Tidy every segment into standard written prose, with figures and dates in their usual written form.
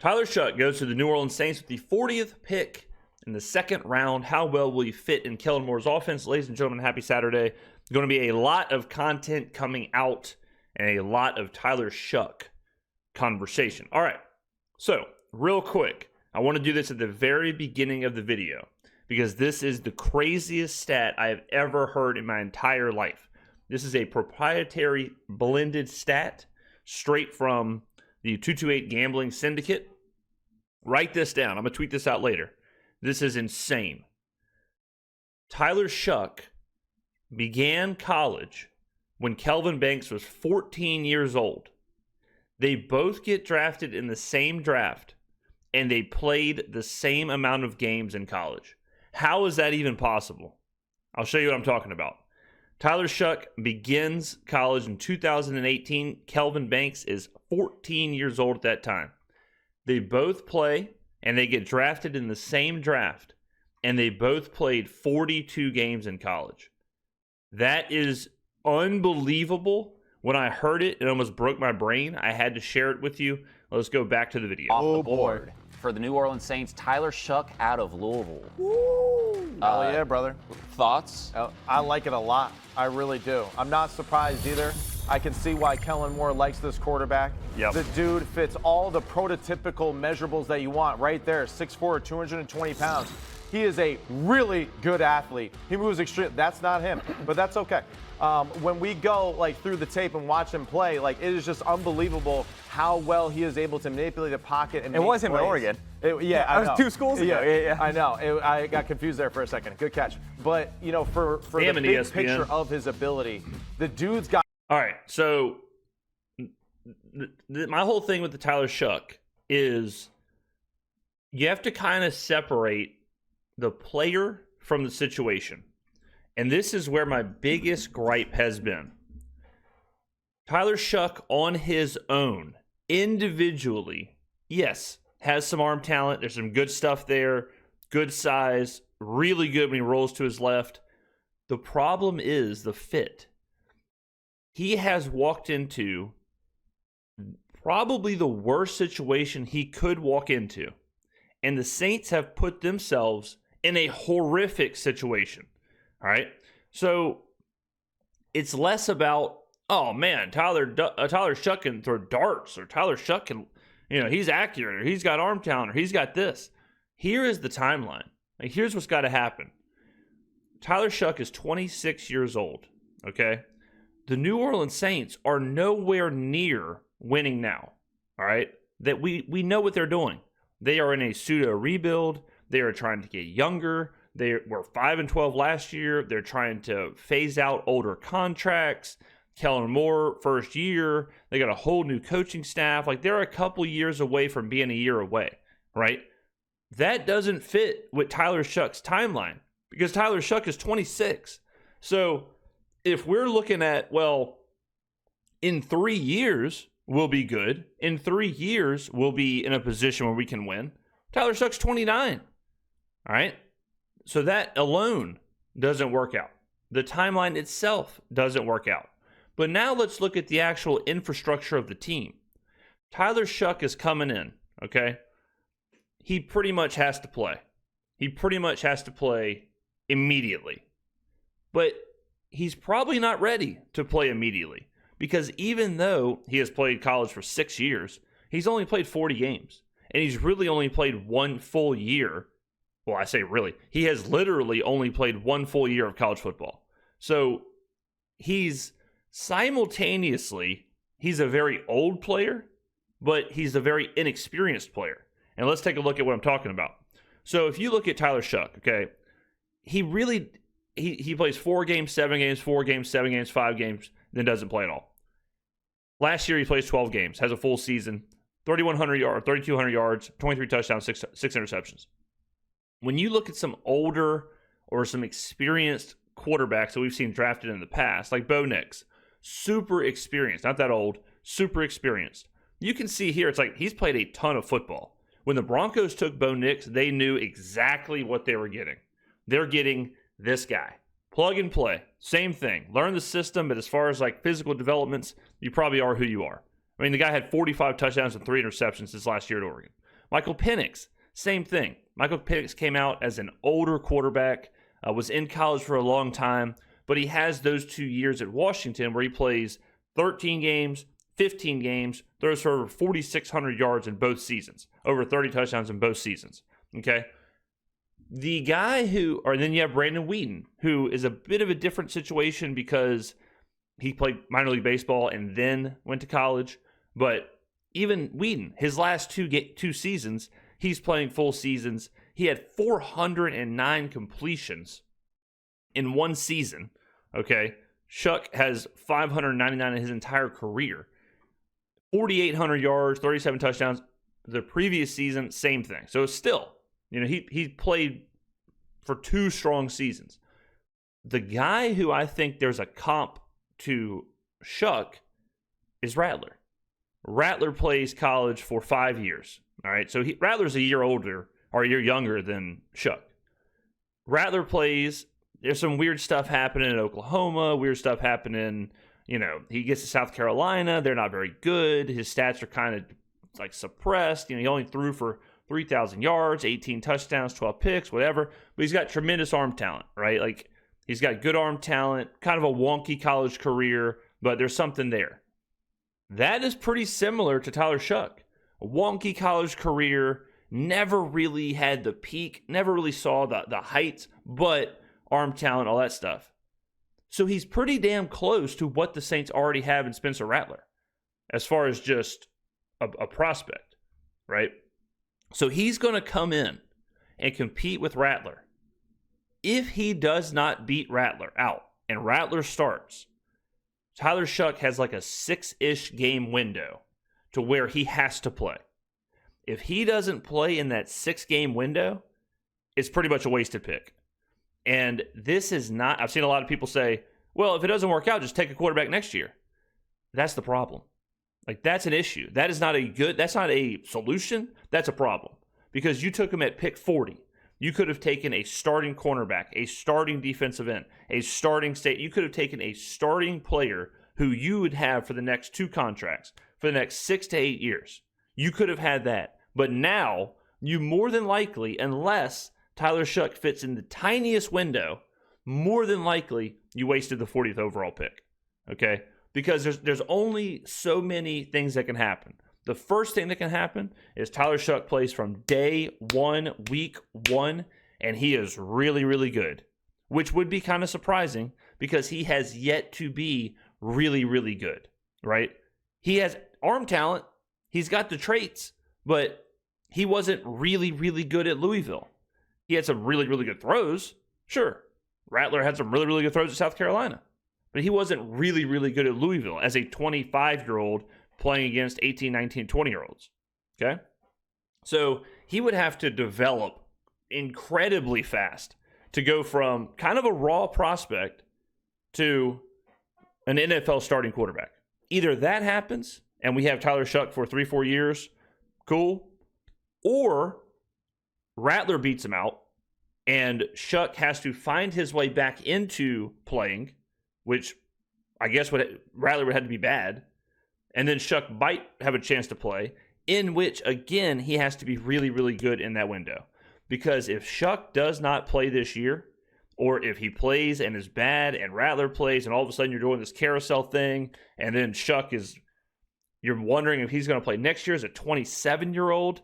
Tyler Shough goes to the New Orleans Saints with the 40th pick in the second round. How well will he fit in Kellen Moore's offense? Ladies and gentlemen, happy Saturday. There's going to be a lot of content coming out and a lot of Tyler Shough conversation. All right, so real quick, I want to do this at the very beginning of the video because this is the craziest stat I have ever heard in my entire life. This is a proprietary blended stat straight from the 228 Gambling Syndicate. Write this down. I'm going to tweet this out later. This is insane. Tyler Shough began college when Kelvin Banks was 14 years old. They both get drafted in the same draft, and they played the same amount of games in college. How is that even possible? I'll show you what I'm talking about. Tyler Shough begins college in 2018. Kelvin Banks is 14 years old at that time. They both play, and they get drafted in the same draft, and they both played 42 games in college. That is unbelievable. When I heard it, it almost broke my brain. I had to share it with you. Let's go back to the video. Off the board for the New Orleans Saints, Tyler Shough out of Louisville. Oh yeah, brother. Thoughts? I like it a lot. I really do. I'm not surprised either. I can see why Kellen Moore likes this quarterback. Yep. The dude fits all the prototypical measurables that you want right there. 6'4", 220 pounds. He is a really good athlete. He moves extreme. That's not him, but that's okay. When we go like through the tape and watch him play, like it is just unbelievable how well he is able to manipulate the pocket and it was him in Oregon. Yeah, I know. That was 2 schools ago. Yeah. I know. I got confused there for a second. Good catch. But you know, for the big ESPN. picture of his ability, the dude's got. All right, so my whole thing with the Tyler Shough is you have to kind of separate the player from the situation. And this is where my biggest gripe has been. Tyler Shough on his own, individually, yes, has some arm talent. There's some good stuff there, good size, really good when he rolls to his left. The problem is the fit. He has walked into probably the worst situation he could walk into. And the Saints have put themselves in a horrific situation. All right. So it's less about, oh man, Tyler Shough can throw darts, or Tyler Shough can, he's accurate, or he's got arm talent, or he's got this. Here is the timeline. Like, here's what's got to happen. Tyler Shough is 26 years old. Okay. The New Orleans Saints are nowhere near winning now. All right. That we know what they're doing. They are in a pseudo rebuild. They are trying to get younger. They were 5-12 last year. They're trying to phase out older contracts. Kellen Moore, first year. They got a whole new coaching staff. Like, they're a couple years away from being a year away, right? That doesn't fit with Tyler Shough's timeline because Tyler Shough is 26. So if we're looking at, well, in 3 years, we'll be good. In 3 years, we'll be in a position where we can win. Tyler Shough's 29. All right. So that alone doesn't work out. The timeline itself doesn't work out. But now let's look at the actual infrastructure of the team. Tyler Shough is coming in, okay? He pretty much has to play. He pretty much has to play immediately. But he's probably not ready to play immediately because even though he has played college for 6 years, he's only played 40 games. And he's really only played 1 full year. Well, I say really. He has literally only played 1 full year of college football. So he's simultaneously, he's a very old player, but he's a very inexperienced player. And let's take a look at what I'm talking about. So if you look at Tyler Shough, okay, he really, he plays 4 games, 7 games, 4 games, 7 games, 5 games, then doesn't play at all. Last year he plays 12 games, has a full season, 3,100 yards, 3,200 yards, 23 touchdowns, 6 interceptions. When you look at some older or some experienced quarterbacks that we've seen drafted in the past, like Bo Nix, super experienced, not that old, super experienced. You can see here, it's like he's played a ton of football. When the Broncos took Bo Nix, they knew exactly what they were getting. They're getting this guy. Plug and play. Same thing. Learn the system, but as far as like physical developments, you probably are who you are. I mean, the guy had 45 touchdowns and 3 interceptions his last year at Oregon. Michael Penix, same thing. Michael Penix came out as an older quarterback, was in college for a long time, but he has those 2 years at Washington where he plays 13 games, 15 games, throws for over 4,600 yards in both seasons, over 30 touchdowns in both seasons. Okay? The guy and then you have Brandon Wheaton, who is a bit of a different situation because he played minor league baseball and then went to college. But even Wheaton, his last two seasons, he's playing full seasons. He had 409 completions in one season. Okay? Shough has 599 in his entire career. 4,800 yards, 37 touchdowns. The previous season, same thing. So still, he played for 2 strong seasons. The guy who I think there's a comp to Shough is Rattler. Rattler plays college for 5 years. All right, so Rattler's a year older or a year younger than Shough. Rattler plays. There's some weird stuff happening in Oklahoma. Weird stuff happening. He gets to South Carolina. They're not very good. His stats are kind of like suppressed. He only threw for 3,000 yards, 18 touchdowns, 12 picks, whatever. But he's got tremendous arm talent, right? Like, he's got good arm talent, kind of a wonky college career, but there's something there. That is pretty similar to Tyler Shough. A wonky college career, never really had the peak, never really saw the heights, but arm talent, all that stuff. So he's pretty damn close to what the Saints already have in Spencer Rattler as far as just a prospect, right? So he's going to come in and compete with Rattler. If he does not beat Rattler out and Rattler starts, Tyler Shough has like a 6-ish game window to where he has to play. If he doesn't play in that 6-game window, it's pretty much a wasted pick. And this is not, I've seen a lot of people say, well, if it doesn't work out, just take a quarterback next year. That's the problem. Like, that's an issue. That's not a solution. That's a problem. Because you took him at pick 40. You could have taken a starting cornerback, a starting defensive end, a starting state. You could have taken a starting player who you would have for the next 2 contracts, for the next 6 to 8 years. You could have had that. But now, you more than likely, unless Tyler Shough fits in the tiniest window, more than likely you wasted the 40th overall pick. Okay? Because there's only so many things that can happen. The first thing that can happen is Tyler Shough plays from day 1, week 1, and he is really, really good, which would be kind of surprising because he has yet to be really, really good, right? He has arm talent. He's got the traits, but he wasn't really, really good at Louisville. He had some really, really good throws. Sure, Rattler had some really, really good throws at South Carolina. But he wasn't really, really good at Louisville as a 25-year-old playing against 18, 19, 20-year-olds. Okay? So he would have to develop incredibly fast to go from kind of a raw prospect to an NFL starting quarterback. Either that happens and we have Tyler Shough for 3-4 years, cool, or Rattler beats him out and Shough has to find his way back into playing, which I guess Rattler would have to be bad. And then Shough might have a chance to play, in which, again, he has to be really, really good in that window. Because if Shough does not play this year, or if he plays and is bad and Rattler plays and all of a sudden you're doing this carousel thing, and then you're wondering if he's going to play next year as a 27-year-old,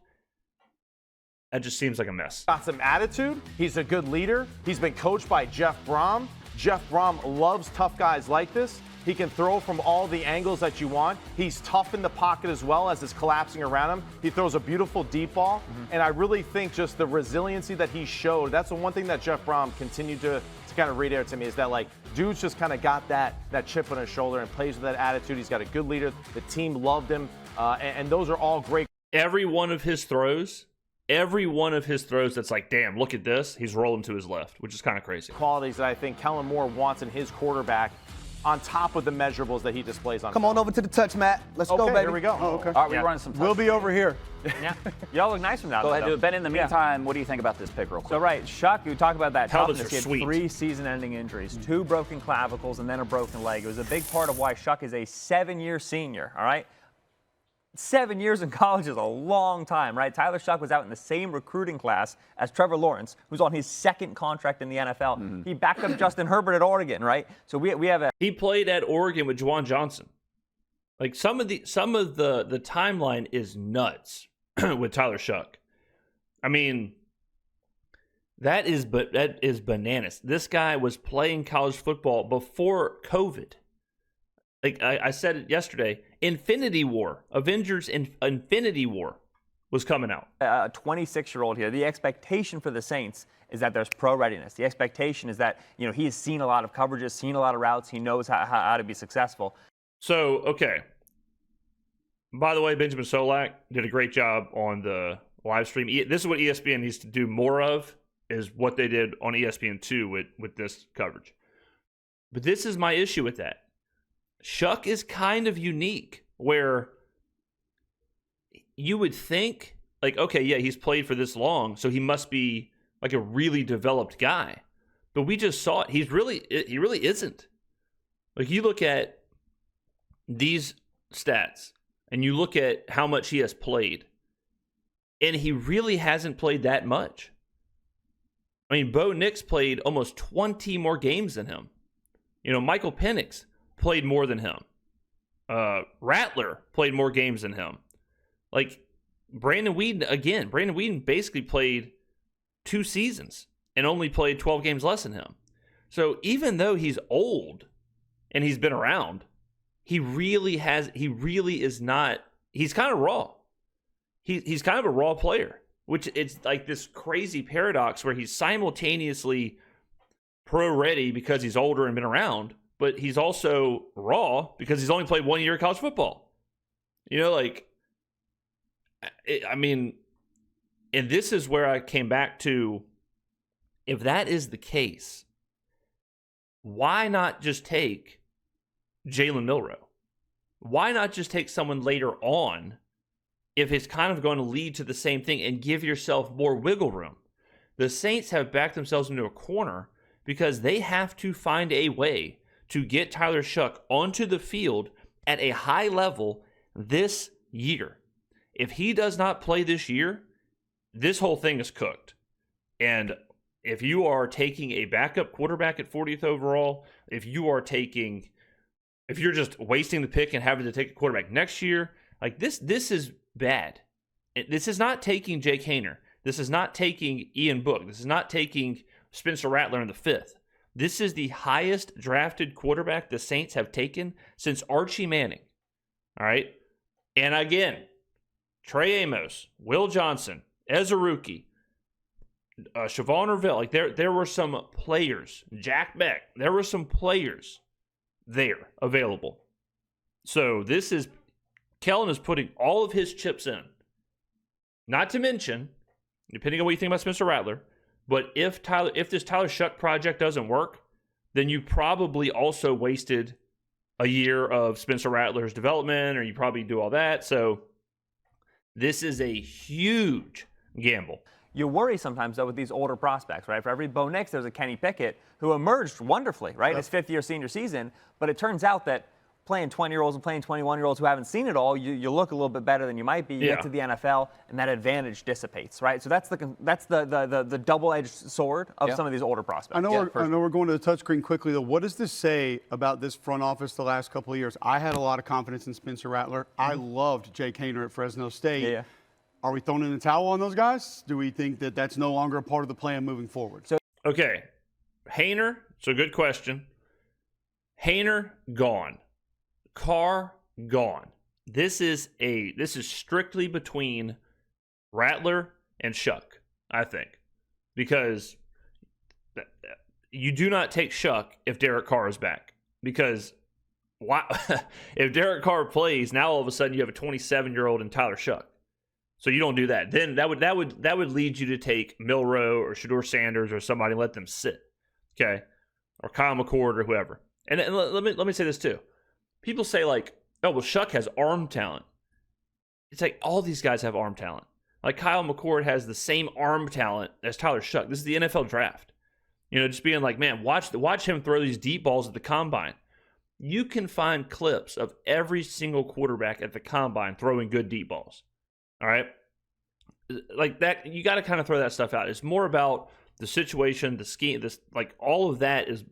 that just seems like a mess. Got some attitude. He's a good leader. He's been coached by Jeff Brom. Jeff Brom loves tough guys like this. He can throw from all the angles that you want. He's tough in the pocket as well as it's collapsing around him. He throws a beautiful deep ball. And I really think just the resiliency that he showed, that's the one thing that Jeff Brom continued to kind of reiterate to me is that, like, dude's just kind of got that chip on his shoulder and plays with that attitude. He's got a good leader. The team loved him. And those are all great. Every one of his throws that's like, damn, look at this, he's rolling to his left, which is kind of crazy. Qualities that I think Kellen Moore wants in his quarterback on top of the measurables that he displays on. Come on over to the touch, Matt. Let's go, baby. Here we go. Oh, okay. All right, we're running some touch. We'll be over here. Yeah. Y'all look nice from down Go there. ahead, do it. Ben, in the meantime, what do you think about this pick real quick? So, right, Shough, you talk about that Helmets toughness. are He had sweet. 3 season-ending injuries, 2 broken clavicles, and then a broken leg. It was a big part of why Shough is a 7-year senior, all right? 7 years in college is a long time, right? Tyler Shough was out in the same recruiting class as Trevor Lawrence, who's on his second contract in the NFL. He backed up Justin Herbert at Oregon, right? So we have a He played at Oregon with Juwan Johnson. Like some of the timeline is nuts with Tyler Shough. I mean, that is bananas. This guy was playing college football before COVID. Like I said it yesterday, Infinity War, Avengers Infinity War was coming out. a 26-year-old here. The expectation for the Saints is that there's pro readiness. The expectation is that, he has seen a lot of coverages, seen a lot of routes. He knows how to be successful. So, okay. By the way, Benjamin Solak did a great job on the live stream. This is what ESPN needs to do more of, is what they did on ESPN2 with this coverage. But this is my issue with that. Shough is kind of unique, where you would think, like, okay, yeah, he's played for this long, so he must be like a really developed guy. But we just saw it. He really isn't. Like, you look at these stats, and you look at how much he has played, and he really hasn't played that much. I mean, Bo Nix played almost 20 more games than him. Michael Penix played more than him. Rattler played more games than him. Like, Brandon Weeden basically played 2 seasons and only played 12 games less than him. So even though he's old and he's been around, he really is not, he's kind of raw. He's kind of a raw player, which it's like this crazy paradox where he's simultaneously pro ready because he's older and been around, but he's also raw because he's only played 1 year of college football. And this is where I came back to, if that is the case, why not just take Jalen Milroe? Why not just take someone later on if it's kind of going to lead to the same thing and give yourself more wiggle room? The Saints have backed themselves into a corner because they have to find a way to get Tyler Shough onto the field at a high level this year. If he does not play this year, this whole thing is cooked. And if you are taking a backup quarterback at 40th overall, if you're just wasting the pick and having to take a quarterback next year, like this is bad. This is not taking Jake Haener. This is not taking Ian Book. This is not taking Spencer Rattler in the 5th. This is the highest drafted quarterback the Saints have taken since Archie Manning. All right? And again, Trey Amos, Will Johnson, Ezeruki, Siobhan Orville, like there were some players, Jack Beck, there were some players there available. So Kellen is putting all of his chips in. Not to mention, depending on what you think about Spencer Rattler, but if this Tyler Shough project doesn't work, then you probably also wasted a year of Spencer Rattler's development, or you probably do all that. So this is a huge gamble. You worry sometimes, though, with these older prospects, right? For every Bo Nix, there's a Kenny Pickett who emerged wonderfully, right? His 5th-year senior season. But it turns out that playing 20-year-olds and playing 21-year-olds who haven't seen it all, you look a little bit better than you might be. You get to the NFL, and that advantage dissipates, right? So that's the double-edged sword of some of these older prospects. I know we're going to the touchscreen quickly, though. What does this say about this front office the last couple of years? I had a lot of confidence in Spencer Rattler. I loved Jake Haener at Fresno State. Yeah. Are we throwing in the towel on those guys? Do we think that that's no longer a part of the plan moving forward? Okay. Haener, so good question. Haener, gone. Carr, gone. This is strictly between Rattler and Shough, I think. Because you do not take Shough if Derek Carr is back. Because if Derek Carr plays, now all of a sudden you have a 27-year-old and Tyler Shough. So you don't do that. Then that would lead you to take Milroe or Shedeur Sanders or somebody and let them sit, okay, or Kyle McCord or whoever. And let me say this too. People say like, oh well, Shough has arm talent. It's like all these guys have arm talent. Like Kyle McCord has the same arm talent as Tyler Shough. This is the NFL draft. Just being like, man, watch him throw these deep balls at the combine. You can find clips of every single quarterback at the combine throwing good deep balls. All right? Like that, you got to kind of throw that stuff out. It's more about the situation, the scheme, like all of that is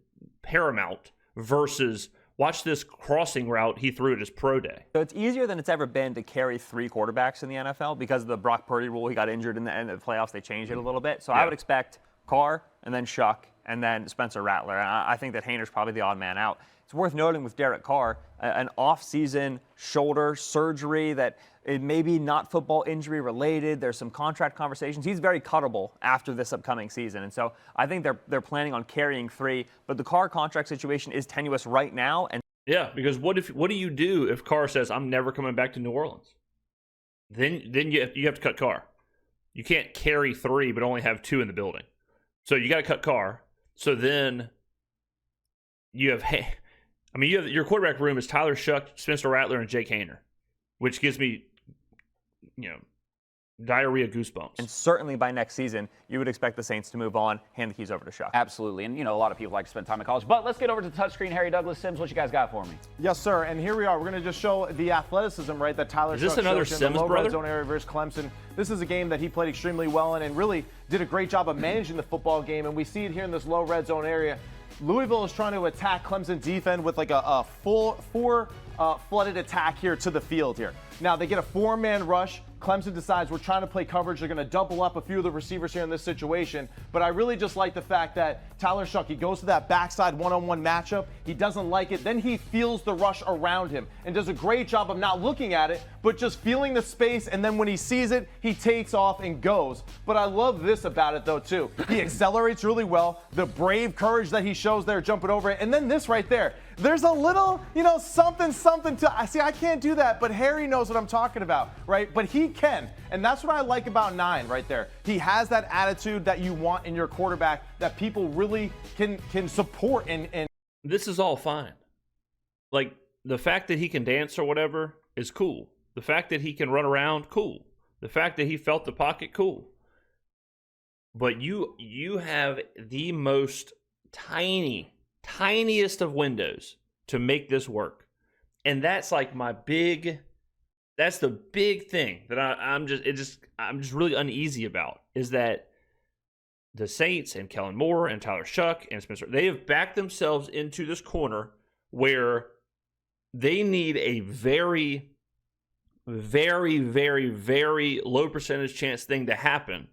paramount versus watch this crossing route he threw at his pro day. So it's easier than it's ever been to carry 3 quarterbacks in the NFL because of the Brock Purdy rule. He got injured in the end of the playoffs. They changed it a little bit. So I would expect Carr and then Shough and then Spencer Rattler. And I think that Hayner's probably the odd man out. It's worth noting with Derek Carr, an off-season shoulder surgery that it may be not football injury related. There's some contract conversations. He's very cuttable after this upcoming season. And so I think they're planning on carrying 3. But the Carr contract situation is tenuous right now. And yeah, because what do you do if Carr says, I'm never coming back to New Orleans? Then you have to cut Carr. You can't carry 3 but only have 2 in the building. So you got to cut Carr. So then you have your quarterback room is Tyler Shough, Spencer Rattler, and Jake Hayner, which gives me, diarrhea goosebumps. And certainly by next season, you would expect the Saints to move on, hand the keys over to Shough. Absolutely. And, a lot of people like to spend time in college. But let's get over to the touchscreen. Harry Douglas, Sims, what you guys got for me? Yes, sir. And here we are. We're going to just show the athleticism, right, that Tyler Is this Shough another shows in the Sims low brother? red zone area versus Clemson. This is a game that he played extremely well in and really did a great job of managing the football game. And we see it here in this low red zone area. Louisville is trying to attack Clemson defense with like a full flooded attack here to the field here. Now they get a 4-man rush. Clemson decides we're trying to play coverage. They're going to double up a few of the receivers here in this situation. But I really just like the fact that Tyler Shough, he goes to that backside one-on-one matchup. He doesn't like it. Then he feels the rush around him and does a great job of not looking at it, but just feeling the space. And then when he sees it, he takes off and goes. But I love this about it, though, too. He accelerates really well. The brave courage that he shows there jumping over it. And then this right there. There's a little, something to, I can't do that, but Harry knows what I'm talking about, right? But he can. And that's what I like about 9 right there. He has that attitude that you want in your quarterback that people really can support. And this is all fine. Like, the fact that he can dance or whatever is cool. The fact that he can run around, cool. The fact that he felt the pocket, cool. But you have the most tiniest of windows to make this work. And that's like that's the big thing that I'm just really uneasy about, is that the Saints and Kellen Moore and Tyler Shough and Spencer, they have backed themselves into this corner where they need a very, very, very, very low percentage chance thing to happen,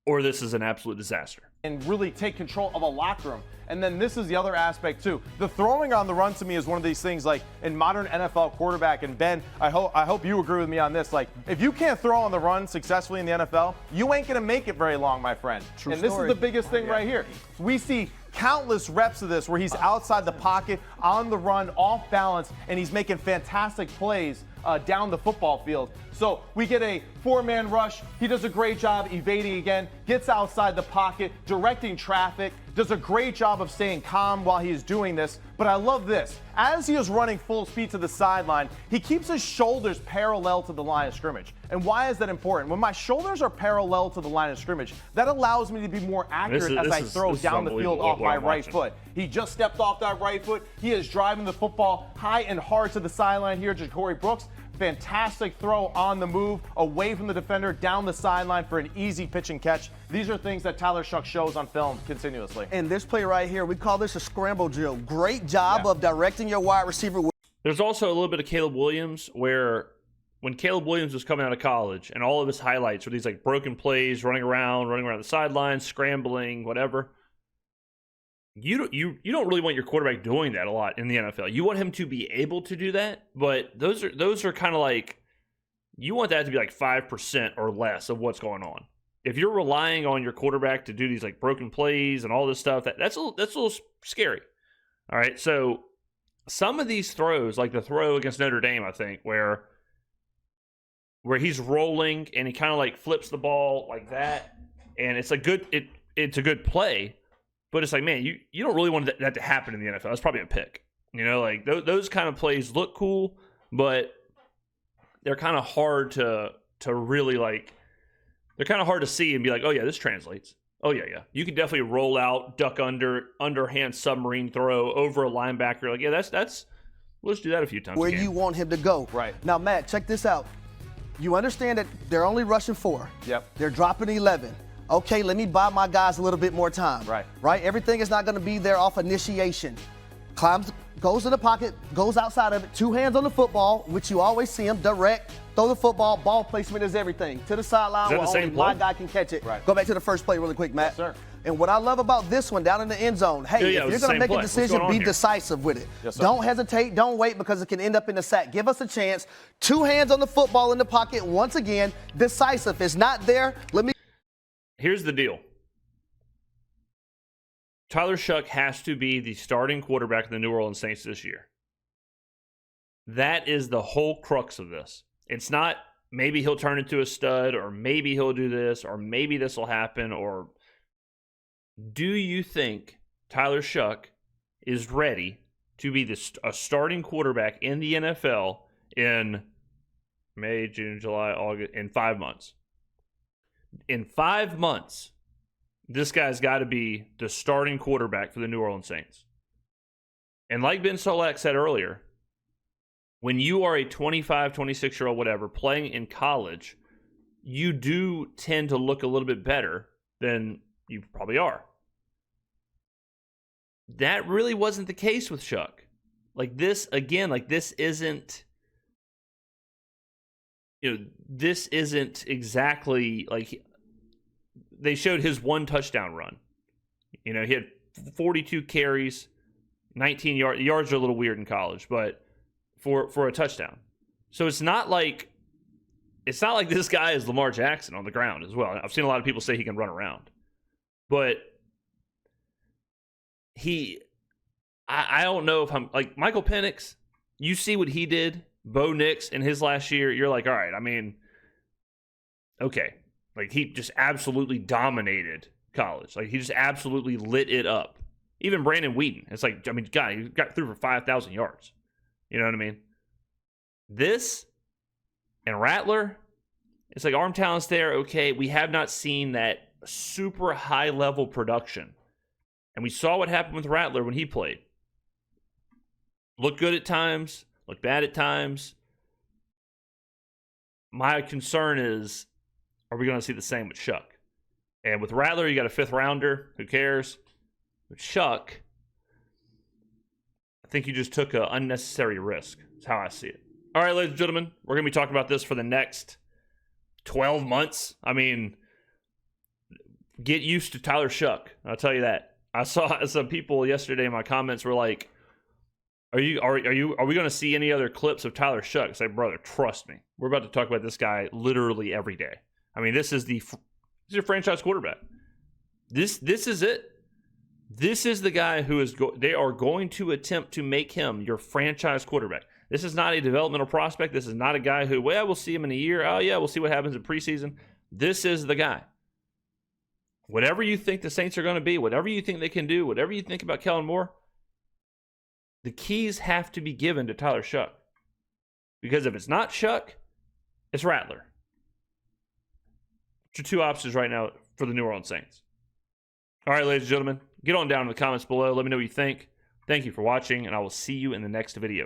or this is an absolute disaster. And really take control of a locker room. And then this is the other aspect too. The throwing on the run to me is one of these things, like in modern NFL quarterback, and Ben, I hope you agree with me on this. Like, if you can't throw on the run successfully in the NFL, you ain't gonna make it very long, my friend. True and this story. is the biggest thing right here. We see countless reps of this where he's outside the pocket, on the run, off balance, and he's making fantastic plays down the football field. So we get a 4-man rush. He does a great job evading again, gets outside the pocket, directing traffic, does a great job of staying calm while he is doing this. But I love this. As he is running full speed to the sideline, he keeps his shoulders parallel to the line of scrimmage. And why is that important? When my shoulders are parallel to the line of scrimmage, that allows me to be more accurate as I throw down the field off my right foot. He just stepped off that right foot. He is driving the football high and hard to the sideline here, Ja'Cory Brooks. Fantastic throw on the move, away from the defender, down the sideline for an easy pitch and catch. These are things that Tyler Shough shows on film continuously. And this play right here, we call this a scramble drill. Great job of directing your wide receiver. There's also a little bit of Caleb Williams, where when Caleb Williams was coming out of college and all of his highlights were these like broken plays, running around the sidelines, scrambling, whatever. You don't really want your quarterback doing that a lot in the NFL. You want him to be able to do that, but those are kind of like, you want that to be like 5% or less of what's going on. If you're relying on your quarterback to do these like broken plays and all this stuff, that's a little scary. All right, so some of these throws, like the throw against Notre Dame, I think, where he's rolling and he kind of like flips the ball like that, and it's a good play. But it's like, man, you don't really want that to happen in the NFL. It's probably a pick. Like those kind of plays look cool, but they're kind of hard to really like. They're kind of hard to see and be like, oh yeah, this translates. Oh, yeah. You could definitely roll out, duck under, underhand submarine throw over a linebacker. Like, yeah, that's let's do that a few times. Where you want him to go. Right. Now, Matt, check this out. You understand that they're only rushing 4. Yep. They're dropping 11. Okay, let me buy my guys a little bit more time. Right. Everything is not going to be there off initiation. Climbs, goes in the pocket, goes outside of it, 2 hands on the football, which you always see him, direct, throw the football, ball placement is everything. To the sideline where only my guy can catch it. Right. Go back to the first play really quick, Matt. Yes, sir. And what I love about this one down in the end zone, hey, Yeah, if you're going to make a decision, be here? decisive with it. Yes, sir. Don't hesitate, don't wait because it can end up in the sack. Give us a chance. 2 hands on the football in the pocket, once again, decisive. It's not there. Here's the deal. Tyler Shough has to be the starting quarterback of the New Orleans Saints this year. That is the whole crux of this. It's not maybe he'll turn into a stud, or maybe he'll do this, or maybe this will happen, or do you think Tyler Shough is ready to be a starting quarterback in the NFL in May, June, July, August, in 5 months? In 5 months, this guy's got to be the starting quarterback for the New Orleans Saints. And like Ben Solak said earlier, when you are a 25, 26-year-old, whatever, playing in college, you do tend to look a little bit better than you probably are. That really wasn't the case with Shough. This isn't, this isn't exactly like they showed his 1 touchdown run. He had 42 carries, 19 yards. Yards are a little weird in college, but for a touchdown. So it's not like this guy is Lamar Jackson on the ground as well. I've seen a lot of people say he can run around, but I don't know if I'm like Michael Penix. You see what he did, Bo Nix in his last year. You're like, all right. I mean, okay. Like, he just absolutely dominated college. Like, he just absolutely lit it up. Even Brandon Whedon. It's like, I mean, God, he got through for 5,000 yards. You know what I mean? This and Rattler, it's like arm talent's there. Okay, we have not seen that super high-level production. And we saw what happened with Rattler when he played. Looked good at times, looked bad at times. My concern is, are we going to see the same with Shough? And with Rattler, you got a 5th rounder. Who cares? With Shough, I think you just took an unnecessary risk. That's how I see it. All right, ladies and gentlemen, we're going to be talking about this for the next 12 months. I mean, get used to Tyler Shough. I'll tell you that. I saw some people yesterday in my comments were like, Are we going to see any other clips of Tyler Shough? It's like, brother, trust me. We're about to talk about this guy literally every day. I mean, this is your franchise quarterback. This is it. This is the guy who they are going to attempt to make him your franchise quarterback. This is not a developmental prospect. This is not a guy who, well, we'll see him in a year. Oh, yeah, we'll see what happens in preseason. This is the guy. Whatever you think the Saints are going to be, whatever you think they can do, whatever you think about Kellen Moore, the keys have to be given to Tyler Shough. Because if it's not Shough, it's Rattler. It's your 2 options right now for the New Orleans Saints. All right, ladies and gentlemen, get on down in the comments below. Let me know what you think. Thank you for watching, and I will see you in the next video.